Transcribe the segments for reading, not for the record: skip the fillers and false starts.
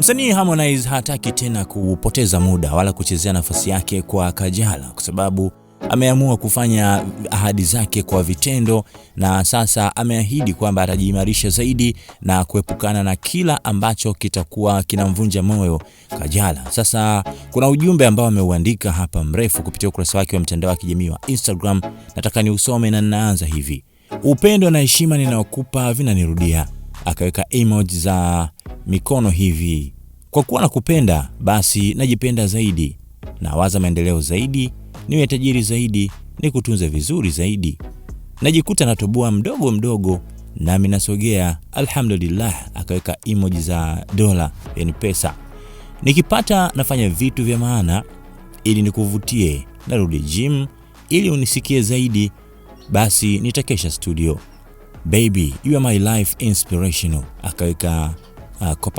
Msanii Harmonize hataki tena kupoteza muda wala kuchezea nafasi yake kwa Kajala kwa sababu ameamua kufanya ahadi zake kwa vitendo, na sasa ameahidi kwamba atajiimarisha zaidi na kuepukana na kila ambacho kitakuwa kinamvunja moyo Kajala. Sasa kuna ujumbe ambao ameuandika hapa mrefu kupitia ukurasa wake wa mtandao wa kijamii wa Instagram. Nataka niusome na ninaanza hivi: upendo na heshima ninayokupa vinanirudia. Akaweka emoji za mikono hivi: kwa kuwa nakupenda basi najipenda zaidi, nawaza maendeleo zaidi, niwe tajiri zaidi, nikutunze vizuri zaidi, najikuta natoboa mdogo mdogo nami nasogea, alhamdulillah. Akaweka emoji za dola, yani pesa. Nikipata nafanya vitu vya maana ili nikuvutie, narudi gym ili unisikie zaidi, basi nitakesha studio. Baby, you are my life inspirational. Akaweka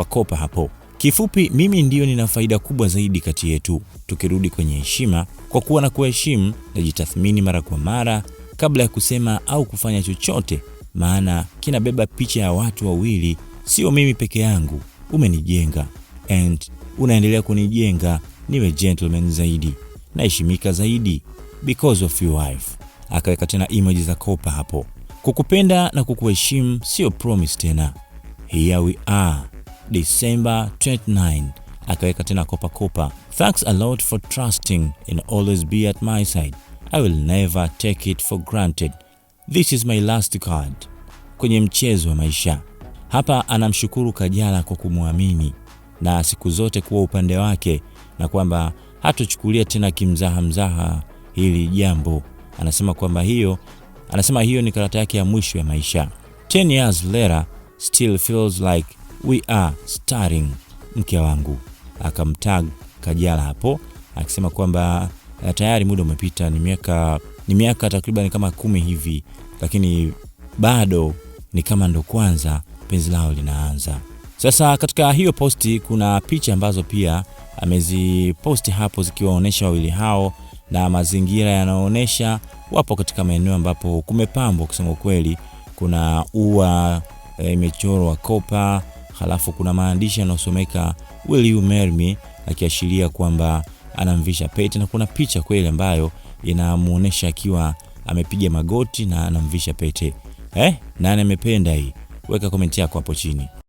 kopa hapo. Kifupi, mimi ndio nina faida kubwa zaidi kati yetu. Tukirudi kwenye heshima, kwa kuwa na kuheshimu, najitathmini mara kwa mara kabla ya kusema au kufanya chochote, maana kinabeba picha ya watu wawili, sio mimi peke yangu. Umenijenga and unaendelea kunijenga niwe gentleman zaidi, naheshimika zaidi because of your wife. Akaweka tena emoji za kopa hapo. Kukupenda na kukuheshimu sio promise tena. Here we are, December 29. Akaweka tena kopa. Thanks a lot for trusting and always be at my side. I will never take it for granted. This is my last card. Kwenye mchezo wa maisha. Hapa anamshukuru Kajala kwa kumwamini na siku zote kuwa upande wake, na kwamba hatochukulia tena kimzaha hili jambo. Anasema hiyo ni karata yake ya mwisho ya maisha. 10 years later still feels like we are starting, mke wangu. Akamtag Kajala hapo akisema kwamba tayari muda umepita, ni miaka takriban kama 10 hivi, lakini bado ni kama ndo kwanza penzi lao linaanza. Sasa katika hiyo posti kuna picha ambazo pia ameziposti hapo zikiwaonesha wawili hao, na mazingira yanaonesha wapo katika maeneo ambapo kumepambwa. Kusema kweli, kuna ua imechorwa kopa, halafu kuna maandishi yanayosomeka will you marry me, akiashiria kwamba anamvisha pete, na kuna picha kweli ambayo inamuonesha akiwa amepiga magoti na anamvisha pete. Nani amependa hii? Weka komenti yako hapo chini.